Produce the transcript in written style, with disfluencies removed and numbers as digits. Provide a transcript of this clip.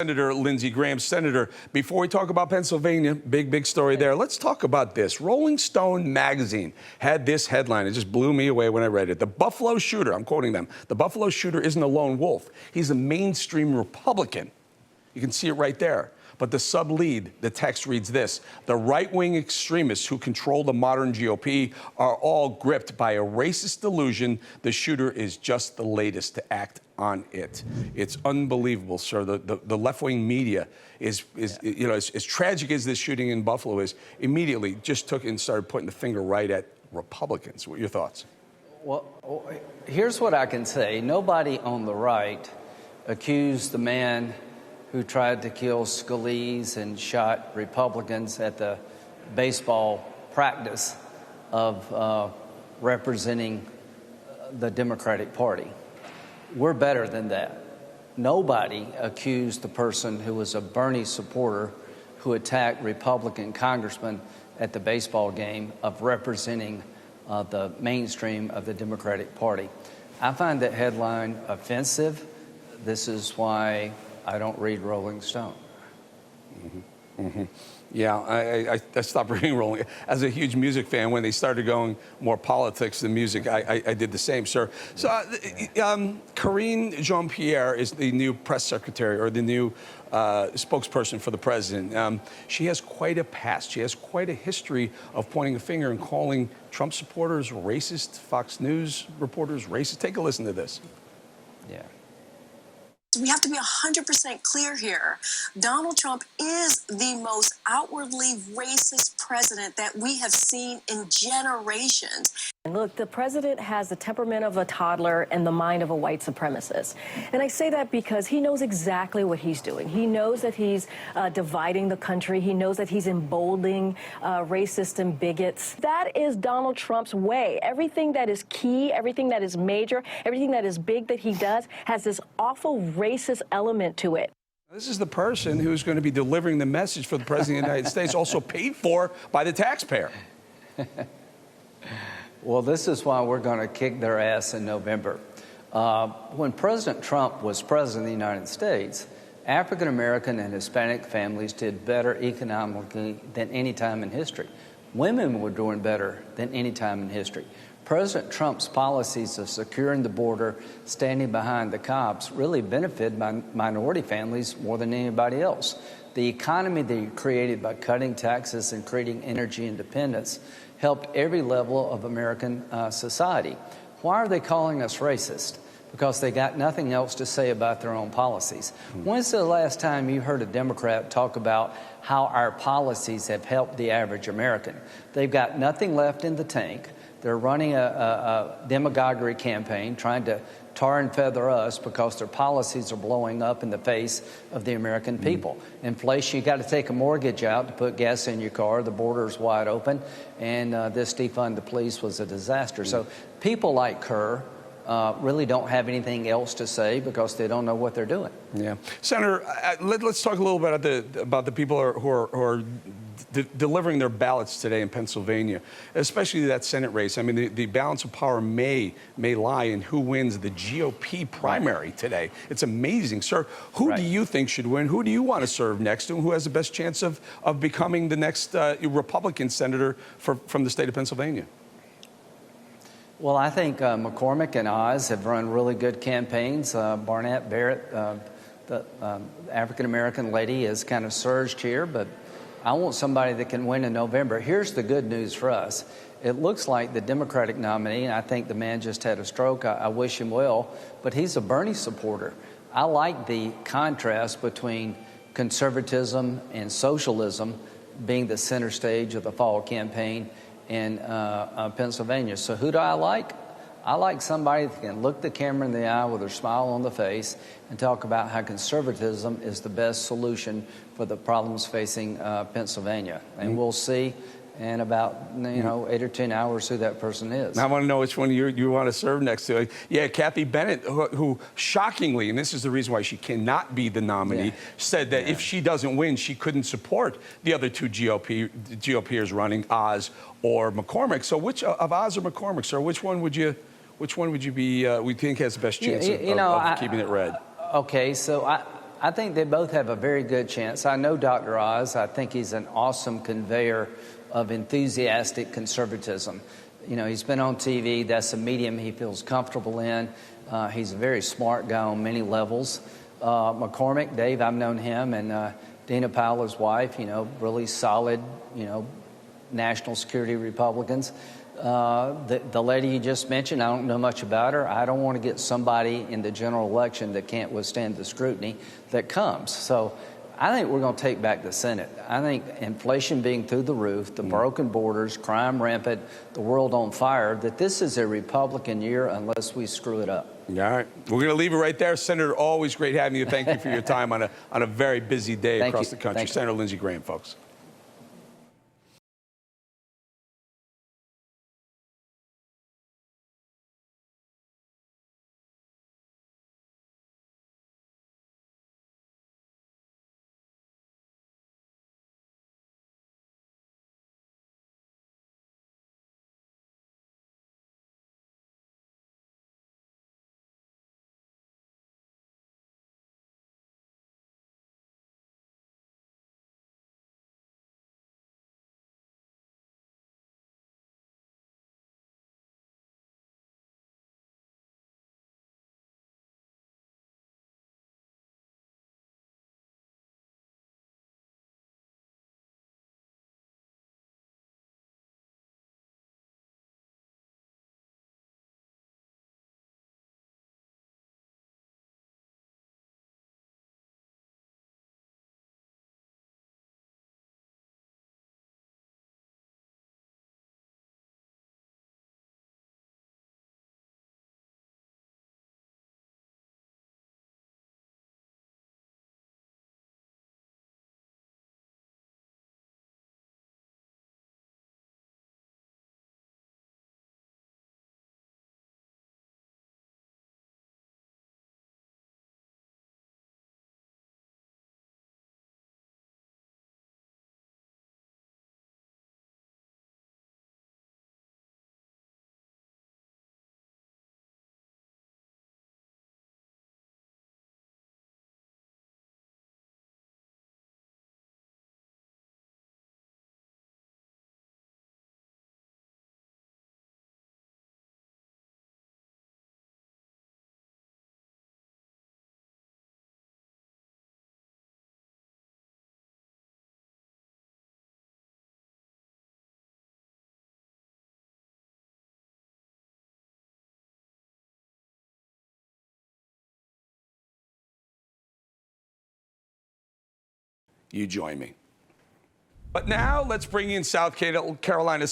Senator Lindsey Graham. Senator, before we talk about Pennsylvania, big story there, let's talk about this. Rolling Stone magazine had this headline. It just blew me away when I read it. The Buffalo shooter, I'm quoting them, the Buffalo shooter isn't a lone wolf. He's a mainstream Republican. You can see it right there. But the sub-lead, the text reads this: the right-wing extremists who control the modern GOP are all gripped by a racist delusion. The shooter is just the latest to act on it. It's unbelievable, sir. The left-wing media is you know, as tragic as this shooting in Buffalo is, immediately just took and started putting the finger right at Republicans. What are your thoughts? Well, here's what I can say. Nobody on the right accused the man who tried to kill Scalise and shot Republicans at the baseball practice of representing the Democratic Party. We're better than that. Nobody accused the person who was a Bernie supporter who attacked Republican congressmen at the baseball game of representing the mainstream of the Democratic Party. I find that headline offensive. This is why I don't read Rolling Stone. Yeah, I stopped reading Rolling. As a huge music fan, when they started going more politics than music, I did the same, sir. So Karine Jean-Pierre is the new press secretary, or the new spokesperson for the president. She has quite a past. She has quite a history of pointing a finger and calling Trump supporters racist, Fox News reporters racist. Take a listen to this. Yeah. We have to be 100% clear here. Donald Trump is the most outwardly racist president that we have seen in generations. And look, the president has the temperament of a toddler and the mind of a white supremacist. And I say that because he knows exactly what he's doing. He knows that he's dividing the country. He knows that he's emboldening racists and bigots. That is Donald Trump's way. Everything that is key, everything that is major, everything that is big that he does has this awful racist element to it. This is the person who's going to be delivering the message for the president of the United States, also paid for by the taxpayer. Well, this is why we're going to kick their ass in November. When President Trump was president of the United States, African-American and Hispanic families did better economically than any time in history. Women were doing better than any time in history. President Trump's policies of securing the border, standing behind the cops, really benefited minority families more than anybody else. The economy that he created by cutting taxes and creating energy independence helped every level of American society. Why are they calling us racist? Because they got nothing else to say about their own policies. When's the last time you heard a Democrat talk about how our policies have helped the average American? They've got nothing left in the tank. They're running a demagoguery campaign trying to tar and feather us because their policies are blowing up in the face of the American people. Inflation, you got to take a mortgage out to put gas in your car. The border is wide open, and this defund the police was a disaster. So people like her really don't have anything else to say because they don't know what they're doing. Yeah, Senator, let's talk a little bit about the people who are delivering their ballots today in Pennsylvania, especially that Senate race. I mean, the balance of power may lie in who wins the GOP primary today. It's amazing, sir. Who do you think should win? Who do you want to serve next to? Who has the best chance of becoming the next Republican senator from the state of Pennsylvania? Well, I think McCormick and Oz have run really good campaigns. Barnett Barrett, the African-American lady, has kind of surged here, but I want somebody that can win in November. Here's the good news for us. It looks like the Democratic nominee, and I think the man just had a stroke. I wish him well, but he's a Bernie supporter. I like the contrast between conservatism and socialism being the center stage of the fall campaign in Pennsylvania. So who do I like? I like somebody that can look the camera in the eye with a smile on the face and talk about how conservatism is the best solution for the problems facing Pennsylvania. And we'll see in about 8 or 10 hours who that person is. I want to know which one you want to serve next to. Yeah, Kathy Bennett, who shockingly, and this is the reason why she cannot be the nominee, said that if she doesn't win, she couldn't support the other two GOPers running, Oz or McCormick. So which of Oz or McCormick, sir? Which one would you be? We think has the best chance of keeping it red? Okay, so I think they both have a very good chance. I know Dr. Oz. I think he's an awesome conveyor of enthusiastic conservatism. You know, he's been on TV. That's a medium he feels comfortable in. He's a very smart guy on many levels. McCormick, Dave, I've known him, and Dina Powell's wife, you know, really solid, you know, national security Republicans. The lady you just mentioned, I don't know much about her. I don't want to get somebody in the general election that can't withstand the scrutiny that comes. So I think we're going to take back the Senate. I think inflation being through the roof, the broken borders, crime rampant, the world on fire, that this is a Republican year unless we screw it up. All right. We're going to leave it right there. Senator, always great having you. Thank you for your time on a very busy day across the country. Senator Lindsey Graham, folks. You join me. But now let's bring in South Carolina